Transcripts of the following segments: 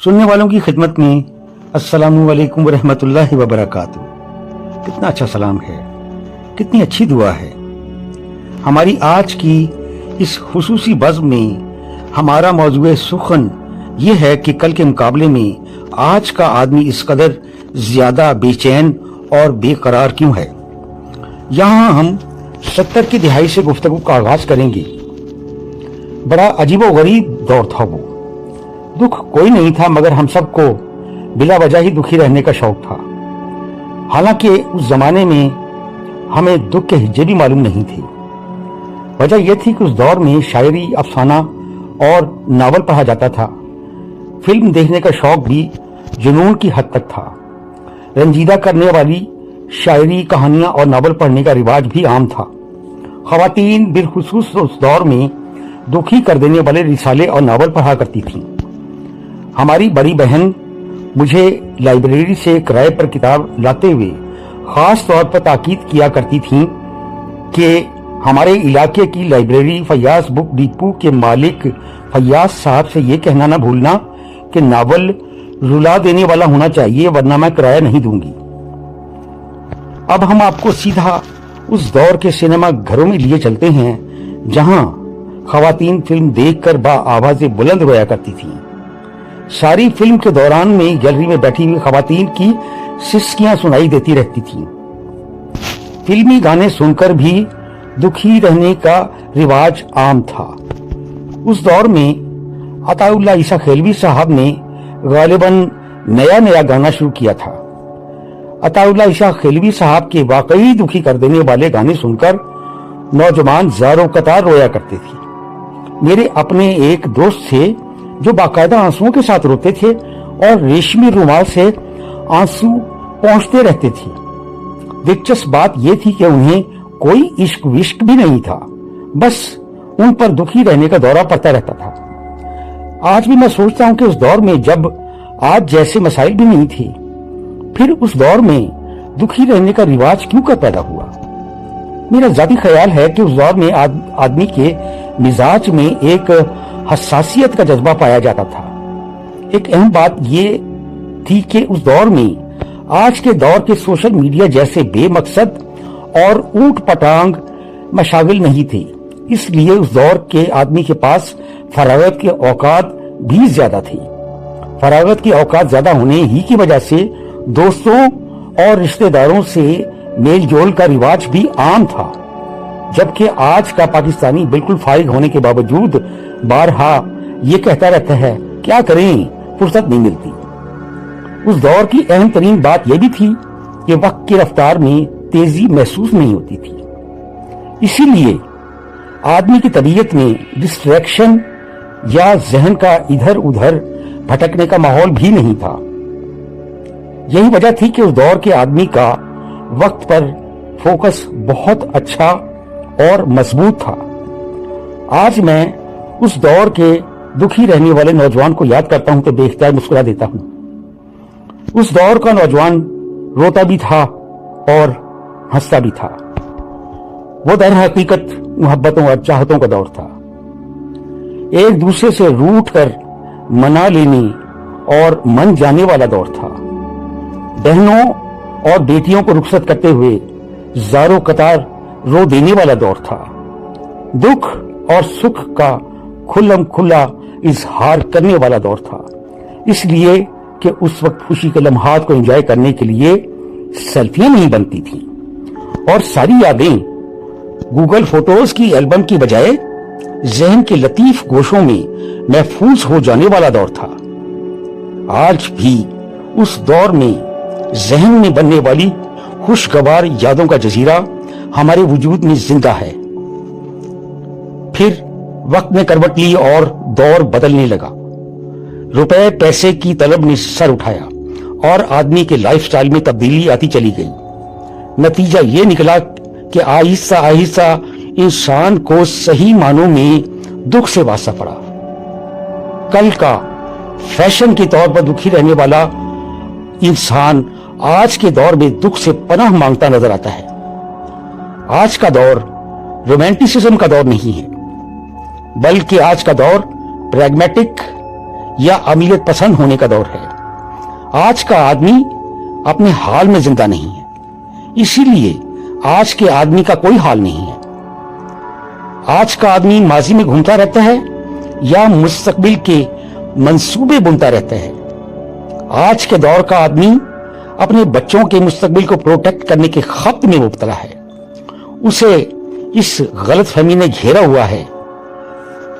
सुनने वालों की खिदमत में अस्सलामु अलैकुम वरहमतुल्लाहि वबरकातुहू। कितना अच्छा सलाम है, कितनी अच्छी दुआ है। हमारी आज की इस खुसूसी बज़्म में हमारा मौज़ूए सुखन ये है कि कल के मुकाबले में आज का आदमी इस कदर ज्यादा बेचैन और बेकरार क्यों है। यहाँ हम 70 की दिहाई से गुफ्तगू का आगाज करेंगे। बड़ा अजीबोगरीब दौर था वो। दुख कोई नहीं था मगर हम सबको बिला वजह ही दुखी रहने का शौक था। हालांकि उस जमाने में हमें दुख के हिज्जे भी मालूम नहीं थे। वजह यह थी कि उस दौर में शायरी, अफसाना और नावल पढ़ा जाता था। फिल्म देखने का शौक भी जुनून की हद तक था। रंजीदा करने वाली शायरी, कहानियां और नावल पढ़ने का रिवाज भी आम था। खवातीन बिलखुसूस उस दौर में दुखी कर देने वाले रिसाले और नावल पढ़ा करती थीं। हमारी बड़ी बहन मुझे लाइब्रेरी से किराए पर किताब लाते हुए खास तौर पर ताकीद किया करती थीं कि हमारे इलाके की लाइब्रेरी फैयाज बुक डिपो के मालिक फैयाज साहब से ये कहना ना भूलना कि नावल रुला देने वाला होना चाहिए वरना मैं किराया नहीं दूंगी। अब हम आपको सीधा उस दौर के सिनेमा घरों में लिए चलते हैं जहां खवातीन फिल्म देखकर बा आवाज़ें बुलंद रोया करती थीं। सारी फिल्म के दौरान में गैलरी में बैठी हुई खवातीन की सिसकियां सुनाई देती रहती थीं। फिल्मी गाने सुनकर भी दुखी रहने का रिवाज आम था। उस दौर में अताउल्लाह ईसा खेलवी साहब ने गालिबन नया गाना शुरू किया था। अताउल्लाह ईसा खेलवी साहब के वाकई दुखी कर देने वाले गाने सुनकर नौजवान ज़ारों कतार रोया करते थे। मेरे अपने एक दोस्त थे जो बाकायदा आंसुओं के साथ रोते थे और रेशमी रुमाल से आंसू पहुंचते रहते थे। दिलचस्प बात यह थी कि उन्हें कोई इश्क विश्क भी नहीं था, बस उन पर दुखी रहने का दौरा पड़ता रहता था। आज भी मैं सोचता हूं कि उस दौर में जब आज जैसे मसाइल भी नहीं थे, फिर उस दौर में दुखी रहने का रिवाज क्यों कर पैदा हुआ। मेरा जाती ख्याल है कि उस दौर में आदमी के मिजाज में एक हसासियत का जज्बा पाया जाता था। एक अहम बात यह थी कि उस दौर में आज के दौर के सोशल मीडिया जैसे बेमकसद और ऊट पटांग मशागिल नहीं थे, इसलिए उस दौर के आदमी के पास फरागत के औकात भी ज्यादा थे। फरागत की औकात ज्यादा होने ही की वजह से दोस्तों और रिश्तेदारों से मेल जोल का रिवाज भी आम था, जबकि आज का पाकिस्तानी बिल्कुल फारिग होने के बावजूद बारहा ये कहता रहता है क्या करें, फुर्सत नहीं मिलती। उस दौर की अहम तरीन बात यह भी थी कि वक्त की रफ्तार में तेजी महसूस नहीं होती थी, इसीलिए आदमी की तबीयत में डिस्ट्रैक्शन या जहन का इधर उधर भटकने का माहौल भी नहीं था। यही वजह थी कि उस दौर के आदमी का वक्त पर फोकस बहुत अच्छा और मजबूत था। आज मैं उस दौर के दुखी रहने वाले नौजवान को याद करता हूं तो बेख्तियार मुस्कुरा देता हूं। उस दौर का नौजवान रोता भी था और हंसता भी था। वो दर हकीकत मोहब्बतों और चाहतों का दौर था। एक दूसरे से रूठ कर मना लेने और मन जाने वाला दौर था। बहनों और बेटियों को रुखसत करते हुए ज़ारों कतार रो देने वाला दौर था। दुख और सुख का खुल्लम खुल्ला इजहार करने वाला दौर था, इसलिए कि उस वक्त खुशी के लम्हात को एंजॉय करने के लिए सेल्फियां नहीं बनती थी और सारी यादें गूगल फोटोज की एल्बम की बजाय जहन के लतीफ गोशों में महफूज हो जाने वाला दौर था। आज भी उस दौर में जहन में बनने वाली खुशगवार यादों का जजीरा हमारे वजूद में जिंदा है। फिर वक्त ने करवट ली और दौर बदलने लगा। रुपए पैसे की तलब ने सर उठाया और आदमी के लाइफस्टाइल में तब्दीली आती चली गई। नतीजा ये निकला कि आहिस्ता आहिस्ता इंसान को सही मानों में दुख से वास्ता पड़ा। कल का फैशन के तौर पर दुखी रहने वाला इंसान आज के दौर में दुख से पनाह मांगता नजर आता है। आज का दौर रोमांटिसिज्म का दौर नहीं है, बल्कि आज का दौर प्रैग्मेटिक या अमीरियत पसंद होने का दौर है। आज का आदमी अपने हाल में जिंदा नहीं है, इसीलिए आज के आदमी का कोई हाल नहीं है। आज का आदमी माजी में घूमता रहता है या मुस्तकबिल के मंसूबे बुनता रहता है। आज के दौर का आदमी अपने बच्चों के मुस्तकबिल को प्रोटेक्ट करने के खप्त में मुब्तला है। उसे इस गलतफहमी ने घेरा हुआ है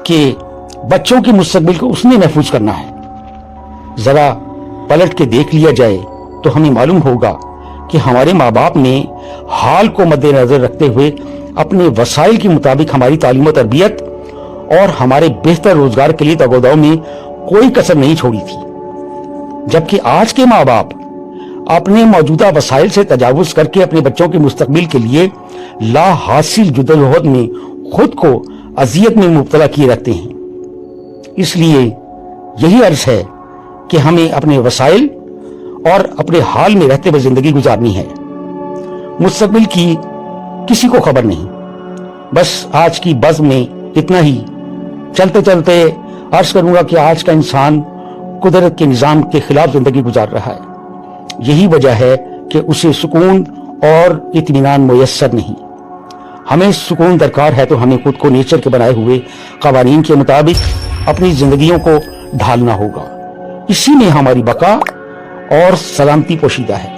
कि बच्चों के मुस्तकबिल को उसने महफूज करना है। जरा पलट के देख लिया जाए तो हमें मालूम होगा कि हमारे माँ बाप ने हाल को मद्देनजर रखते हुए अपने वसाइल के मुताबिक हमारी तालीम और तरबियत और हमारे बेहतर रोजगार के लिए तगोदाव में कोई कसर नहीं छोड़ी थी, जबकि आज के माँ बाप अपने मौजूदा वसाइल से तजावुज करके अपने बच्चों के मुस्तकबिल के लिए ला हासिल जुदोजहद में खुद को अजियत में मुब्तला किए रहते हैं। इसलिए यही अर्ज है कि हमें अपने वसाइल और अपने हाल में रहते हुए जिंदगी गुजारनी है। मुस्तकबिल की किसी को खबर नहीं। बस आज की बज़्म में इतना ही। चलते चलते अर्ज करूंगा कि आज का इंसान कुदरत के निजाम के खिलाफ जिंदगी गुजार रहा है। यही वजह है कि उसे सुकून और इत्मीनान मुयस्सर नहीं। हमें सुकून दरकार है तो हमें खुद को नेचर के बनाए हुए कवानीन के मुताबिक अपनी जिंदगियों को ढालना होगा। इसी में हमारी बका और सलामती पोशीदा है।